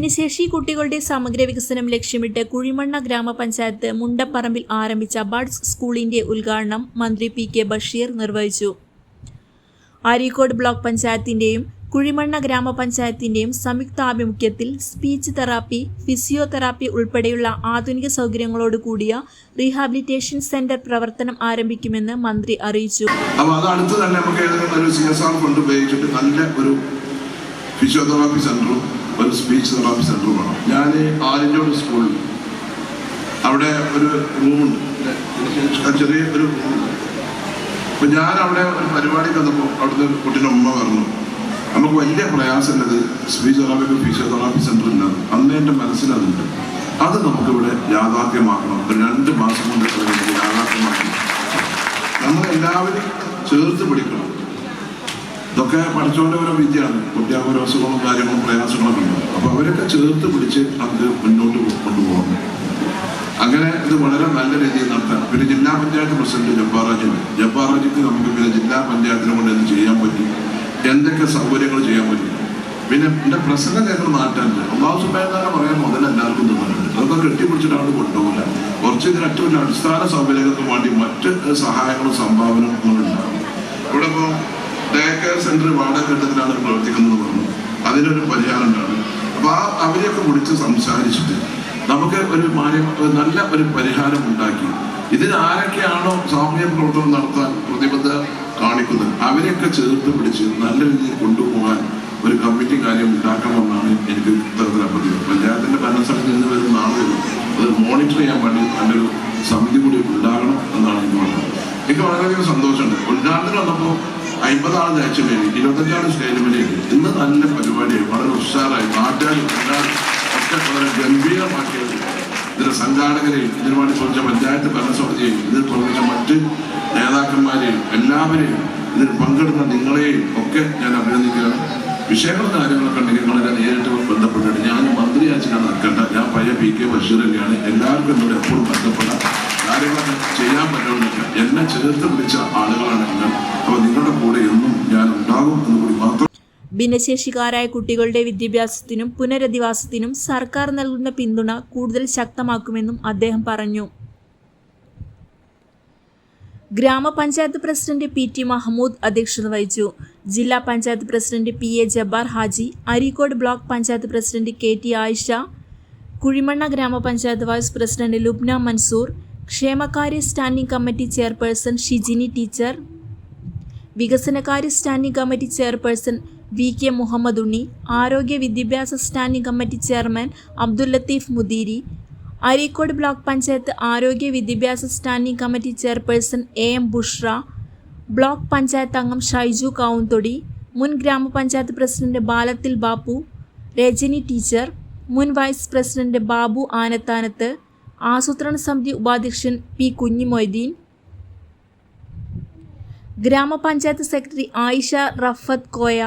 ഭിന്നശേഷി കുട്ടികളുടെ സമഗ്ര വികസനം ലക്ഷ്യമിട്ട് കുഴിമണ്ണ ഗ്രാമപഞ്ചായത്ത് മുണ്ടപ്പറമ്പിൽ ആരംഭിച്ച ബഡ്സ് സ്കൂളിന്റെ ഉദ്ഘാടനം മന്ത്രി PK ബഷീർ നിർവഹിച്ചു. അരീക്കോട് ബ്ലോക്ക് പഞ്ചായത്തിന്റെയും കുഴിമണ്ണ ഗ്രാമപഞ്ചായത്തിന്റെയും സംയുക്താഭിമുഖ്യത്തിൽ സ്പീച്ച് തെറാപ്പി, ഫിസിയോതെറാപ്പി ഉൾപ്പെടെയുള്ള ആധുനിക സൗകര്യങ്ങളോട് കൂടിയ റീഹാബിലിറ്റേഷൻ സെന്റർ പ്രവർത്തനം ആരംഭിക്കുമെന്ന് മന്ത്രി അറിയിച്ചു. ഫിസിയോതെറാപ്പി സെന്ററും ഒരു സ്പീച്ച് തെറാപ്പി സെന്ററും വേണം. ഞാൻ ആലിഞ്ചോട് സ്കൂളിൽ അവിടെ ഒരു റൂമുണ്ട്, ചെറിയ ഒരു റൂമുണ്ട്. അപ്പൊ ഞാൻ അവിടെ ഒരു പരിപാടി വന്നപ്പോൾ അവിടുത്തെ കുട്ടീൻ്റെ ഉമ്മ പറഞ്ഞു, നമുക്ക് വലിയ പ്രയാസമുള്ളത് സ്പീച്ച് തെറാപ്പി ഫിസിയോതെറാപ്പി സെന്റർ ഇല്ലാതെ. അന്ന് എൻ്റെ മനസ്സിലതുണ്ട്, അത് നമുക്കിവിടെ യാഥാർത്ഥ്യമാക്കണം. ഒരു 2 മാസം കൊണ്ട് യാഥാർത്ഥ്യമാക്കണം. നമ്മളെല്ലാവരും ചേർത്ത് പിടിക്കണം. ഇതൊക്കെ പഠിച്ചുകൊണ്ട് ഓരോ വിദ്യയാണ്, കുട്ടികൾക്ക് ഓരോ അസുഖങ്ങളും കാര്യങ്ങളും പ്രയാസങ്ങളൊക്കെ ഉണ്ട്. അപ്പൊ അവരൊക്കെ ചേർത്ത് പിടിച്ച് അത് മുന്നോട്ട് കൊണ്ടുപോകണം. അങ്ങനെ ഇത് വളരെ നല്ല രീതിയിൽ നടത്താൻ. പിന്നെ ജില്ലാ പഞ്ചായത്ത് പ്രസിഡന്റ് ജബ്ബാറാജിക്ക് നമുക്ക് പിന്നെ ജില്ലാ പഞ്ചായത്തിനെ കൊണ്ട് എന്ത് ചെയ്യാൻ പറ്റി, എന്തൊക്കെ സൗകര്യങ്ങൾ ചെയ്യാൻ പറ്റി. പിന്നെ എൻ്റെ പ്രസിഡന്റ് ഞങ്ങൾ നാട്ടാനുണ്ട്. അള്ളാഹു സുബ്ഹാനഹു പറയാൻ മുതൽ എല്ലാവർക്കും തോന്നുന്നുണ്ട്. അതൊക്കെ കെട്ടിപ്പിടിച്ചിട്ട് അവിടെ കൊണ്ടുപോകില്ല. കുറച്ച് ഇതിനൊറ്റ അടിസ്ഥാന സൗകര്യങ്ങൾക്ക് വേണ്ടി മറ്റ് സഹായങ്ങളും സംഭാവനകളും ഉണ്ടാകും. ഇവിടെ ഇപ്പോൾ ഡേ കെയർ സെന്റർ വാടക ഘട്ടത്തിലാണ് പ്രവർത്തിക്കുന്നത് പറഞ്ഞു. അതിനൊരു പരിഹാരം ഉണ്ടാകും. അപ്പോൾ അവരെയൊക്കെ വിളിച്ച് സംസാരിച്ചിട്ട് നമുക്ക് ഒരു നല്ല ഒരു പരിഹാരം ഉണ്ടാക്കി ഇതിന് ആരൊക്കെയാണോ സാമൂഹ്യ പ്രവർത്തനം നടത്താൻ പ്രതിബദ്ധത കാണിക്കുന്നത് അവരെയൊക്കെ ചേർത്ത് പിടിച്ച് നല്ല രീതിയിൽ കൊണ്ടുപോകാൻ ഒരു കമ്മിറ്റി കാര്യം ഉണ്ടാക്കണമെന്നാണ് എനിക്ക് ഇത്തരത്തിൽ പദ്ധതി. പഞ്ചായത്തിന്റെ ഭരണസമിതി നിന്ന് വരുന്ന ആളുകൾ അത് മോണിറ്റർ ചെയ്യാൻ വേണ്ടി നല്ലൊരു സമിതി കൂടി ഉണ്ടാകണം എന്നാണ് എനിക്ക് പറയുന്നത്. എനിക്ക് വളരെയധികം സന്തോഷമുണ്ട്. ഉദ്ഘാടനം വന്നപ്പോൾ 50 ആൾ ജയിച്ചില്ലേ, 25 സ്റ്റേജിലേക്ക് ഇന്ന് നല്ല പരിപാടിയായി, വളരെ ഉഷാറായി, നാട്ടുകാരും എല്ലാവരും ഒക്കെ വളരെ ഗംഭീരമാക്കിയത്. ഇതിന്റെ സംഘാടകരെയും ഇതിനു വേണ്ടി പ്രവർത്തിച്ച പഞ്ചായത്ത് ഭരണസമിതിയെയും ഇതിൽ പ്രവർത്തിച്ച മറ്റ് നേതാക്കന്മാരെയും എല്ലാവരെയും ഇതിൽ പങ്കെടുക്കുന്ന നിങ്ങളെയും ഒക്കെ ഞാൻ അഭിനന്ദിക്കുകയാണ്. വിഷയങ്ങളും കാര്യങ്ങളൊക്കെ ഉണ്ടെങ്കിൽ നിങ്ങളെ നേരിട്ട് ബന്ധപ്പെട്ടിട്ട് ഞാൻ മന്ത്രിയാച്ചിട്ടാണ് നിൽക്കേണ്ട. ഞാൻ പഴയ PK ബഷീറൊക്കെയാണ്. എല്ലാവർക്കും എന്നോട് എപ്പോഴും ബന്ധപ്പെട്ട കാര്യങ്ങളൊക്കെ ചെയ്യാൻ പറ്റുമെന്നില്ല. എന്നെ ചേർത്ത് പിടിച്ച ആളുകളാണ് നിങ്ങൾ. അപ്പോൾ നിങ്ങളുടെ കൂടെ എന്നും ഞാൻ ഉണ്ടാകും എന്നുകൂടി മാത്രം. ഭിന്നശേഷിക്കാരായ കുട്ടികളുടെ വിദ്യാഭ്യാസത്തിനും പുനരധിവാസത്തിനും സർക്കാർ നൽകുന്ന പിന്തുണ കൂടുതൽ ശക്തമാക്കുമെന്നും അദ്ദേഹം പറഞ്ഞു. ഗ്രാമപഞ്ചായത്ത് പ്രസിഡന്റ് PT മഹമ്മൂദ് അധ്യക്ഷത വഹിച്ചു. ജില്ലാ panchayat president PA Jabbar Haji, Areekode block panchayat president KT Ayisha, Kuzhimanna ഗ്രാമപഞ്ചായത്ത് വൈസ് പ്രസിഡന്റ് ലുബ്ന മൻസൂർ, ക്ഷേമകാര്യ standing committee chairperson Shijini teacher, വികസനകാര്യ standing committee chairperson VK Muhammad Unni, ആരോഗ്യ വിദ്യാഭ്യാസ standing committee chairman Abdul Latheef Mudeeri, Areekode block panchayat ആരോഗ്യ വിദ്യാഭ്യാസ standing committee chairperson AM Bushra, block panchayat അംഗം ഷൈജു കാവുന്തൊടി, മുൻ ഗ്രാമപഞ്ചായത്ത് പ്രസിഡന്റ് ബാലത്തിൽ ബാപ്പു, രജനി ടീച്ചർ, മുൻ വൈസ് പ്രസിഡന്റ് ബാബു ആനത്താനത്ത്, ആസൂത്രണ സമിതി ഉപാധ്യക്ഷൻ P കുഞ്ഞിമൊയ്തീൻ, ഗ്രാമപഞ്ചായത്ത് സെക്രട്ടറി ആയിഷ റഫത്ത് കോയ,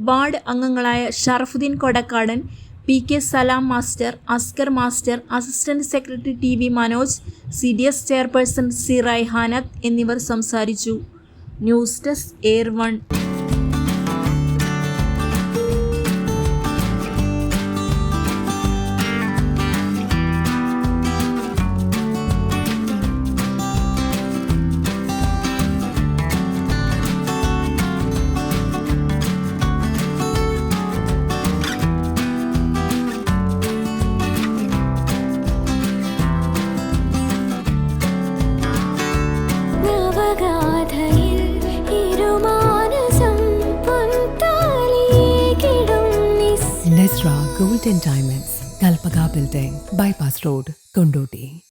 വാർഡ് അംഗങ്ങളായ Sharafudheen Kodakkadan, PK Salam master, Askar master, assistant secretary TV Manoj, CDS chairperson C Raihanath എന്നിവർ സംസാരിച്ചു. News desk air 1. Nesra Gold and Diamonds, Kalpaka Building, Bypass Road, Kondoti.